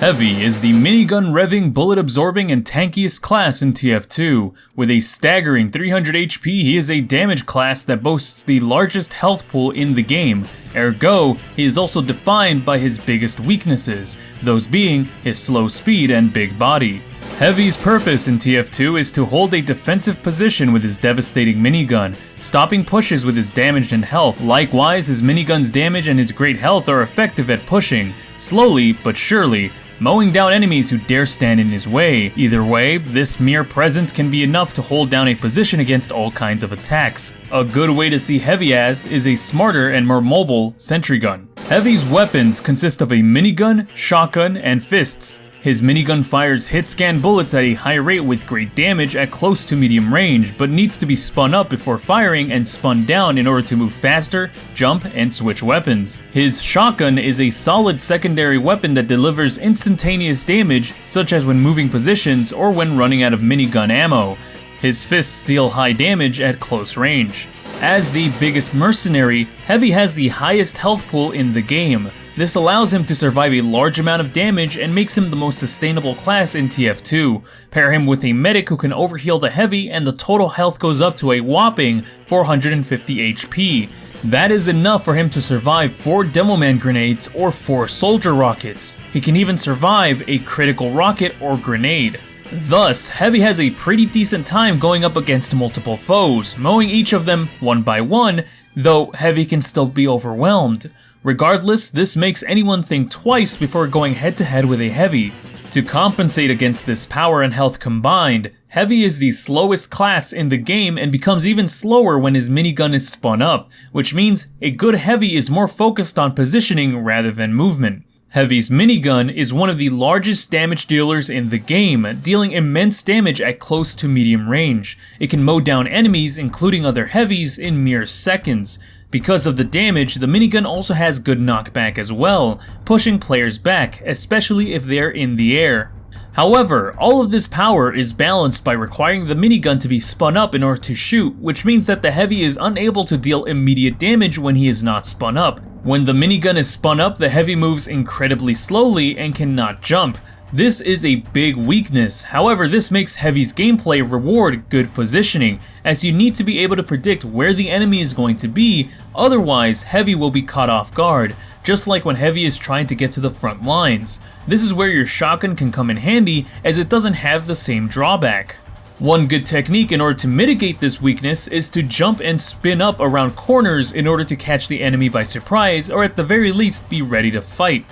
Heavy is the minigun revving, bullet absorbing, and tankiest class in TF2. With a staggering 300 HP, he is a damage class that boasts the largest health pool in the game. Ergo, he is also defined by his biggest weaknesses, those being his slow speed and big body. Heavy's purpose in TF2 is to hold a defensive position with his devastating minigun, stopping pushes with his damage and health. Likewise, his minigun's damage and his great health are effective at pushing, slowly but surely, mowing down enemies who dare stand in his way. Either way, this mere presence can be enough to hold down a position against all kinds of attacks. A good way to see Heavy as is a smarter and more mobile sentry gun. Heavy's weapons consist of a minigun, shotgun, and fists. His minigun fires hit-scan bullets at a high rate with great damage at close to medium range, but needs to be spun up before firing and spun down in order to move faster, jump, and switch weapons. His shotgun is a solid secondary weapon that delivers instantaneous damage, such as when moving positions or when running out of minigun ammo. His fists deal high damage at close range. As the biggest mercenary, Heavy has the highest health pool in the game. This allows him to survive a large amount of damage and makes him the most sustainable class in TF2. Pair him with a medic who can overheal the Heavy and the total health goes up to a whopping 450 HP. That is enough for him to survive 4 Demoman grenades or 4 soldier rockets. He can even survive a critical rocket or grenade. Thus, Heavy has a pretty decent time going up against multiple foes, mowing each of them one by one, though Heavy can still be overwhelmed. Regardless, this makes anyone think twice before going head to head with a Heavy. To compensate against this power and health combined, Heavy is the slowest class in the game and becomes even slower when his minigun is spun up, which means a good Heavy is more focused on positioning rather than movement. Heavy's minigun is one of the largest damage dealers in the game, dealing immense damage at close to medium range. It can mow down enemies, including other Heavies, in mere seconds. Because of the damage, the minigun also has good knockback as well, pushing players back, especially if they're in the air. However, all of this power is balanced by requiring the minigun to be spun up in order to shoot, which means that the Heavy is unable to deal immediate damage when he is not spun up. When the minigun is spun up, the Heavy moves incredibly slowly and cannot jump. This is a big weakness. However, this makes Heavy's gameplay reward good positioning, as you need to be able to predict where the enemy is going to be, otherwise Heavy will be caught off guard, just like when Heavy is trying to get to the front lines. This is where your shotgun can come in handy, as it doesn't have the same drawback. One good technique in order to mitigate this weakness is to jump and spin up around corners in order to catch the enemy by surprise, or at the very least be ready to fight.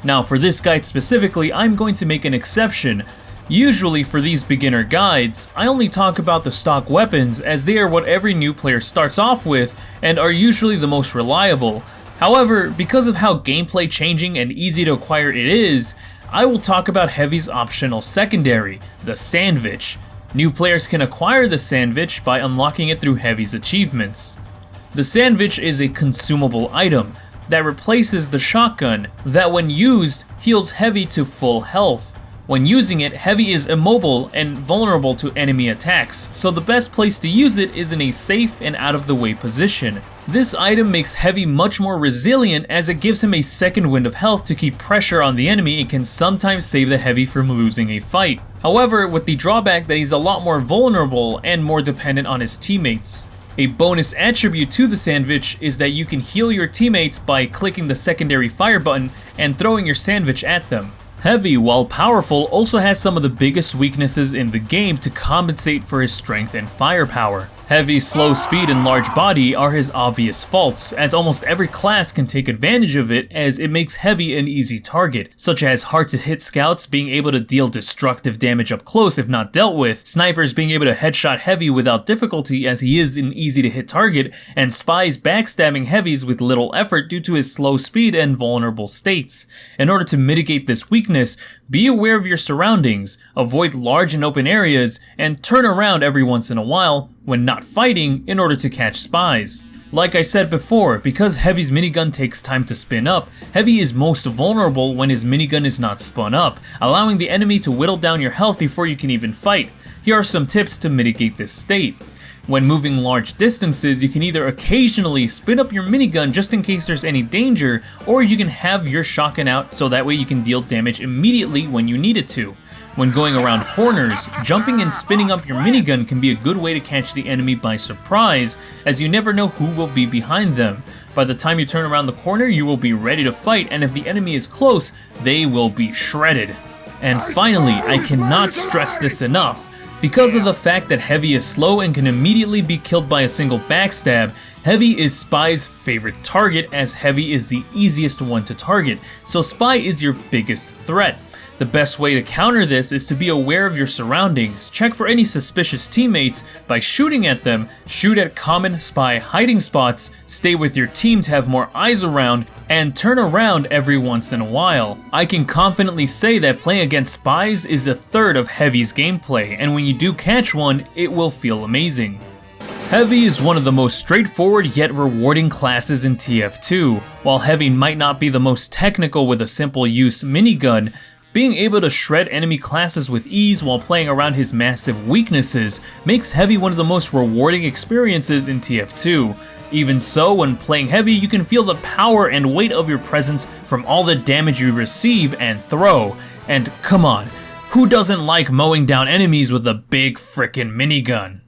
Now for this guide specifically, I'm going to make an exception. Usually for these beginner guides, I only talk about the stock weapons as they are what every new player starts off with and are usually the most reliable. However, because of how gameplay changing and easy to acquire it is, I will talk about Heavy's optional secondary, the Sandwich. New players can acquire the Sandwich by unlocking it through Heavy's achievements. The Sandwich is a consumable item that replaces the shotgun that when used heals Heavy to full health. When using it, Heavy is immobile and vulnerable to enemy attacks, so the best place to use it is in a safe and out of the way position. This item makes Heavy much more resilient as it gives him a second wind of health to keep pressure on the enemy and can sometimes save the Heavy from losing a fight. However, with the drawback that he's a lot more vulnerable and more dependent on his teammates. A bonus attribute to the Sandwich is that you can heal your teammates by clicking the secondary fire button and throwing your Sandwich at them. Heavy, while powerful, also has some of the biggest weaknesses in the game to compensate for his strength and firepower. Heavy's slow speed and large body are his obvious faults, as almost every class can take advantage of it as it makes Heavy an easy target, such as hard to hit scouts being able to deal destructive damage up close if not dealt with, snipers being able to headshot Heavy without difficulty as he is an easy to hit target, and spies backstabbing Heavies with little effort due to his slow speed and vulnerable states. In order to mitigate this weakness, be aware of your surroundings, avoid large and open areas, and turn around every once in a while when not fighting in order to catch spies. Like I said before, because Heavy's minigun takes time to spin up, Heavy is most vulnerable when his minigun is not spun up, allowing the enemy to whittle down your health before you can even fight. Here are some tips to mitigate this state. When moving large distances, you can either occasionally spin up your minigun just in case there's any danger, or you can have your shotgun out so that way you can deal damage immediately when you need it to. When going around corners, jumping and spinning up your minigun can be a good way to catch the enemy by surprise, as you never know who will be behind them. By the time you turn around the corner, you will be ready to fight, and if the enemy is close, they will be shredded. And finally, I cannot stress this enough. Because of the fact that Heavy is slow and can immediately be killed by a single backstab, Heavy is Spy's favorite target, as Heavy is the easiest one to target, so Spy is your biggest threat. The best way to counter this is to be aware of your surroundings, check for any suspicious teammates by shooting at them, shoot at common Spy hiding spots, stay with your team to have more eyes around, and turn around every once in a while. I can confidently say that playing against Spies is a third of Heavy's gameplay, and when you do catch one, it will feel amazing. Heavy is one of the most straightforward yet rewarding classes in TF2. While Heavy might not be the most technical with a simple use minigun, being able to shred enemy classes with ease while playing around his massive weaknesses makes Heavy one of the most rewarding experiences in TF2. Even so, when playing Heavy, you can feel the power and weight of your presence from all the damage you receive and throw. And come on, who doesn't like mowing down enemies with a big frickin' minigun?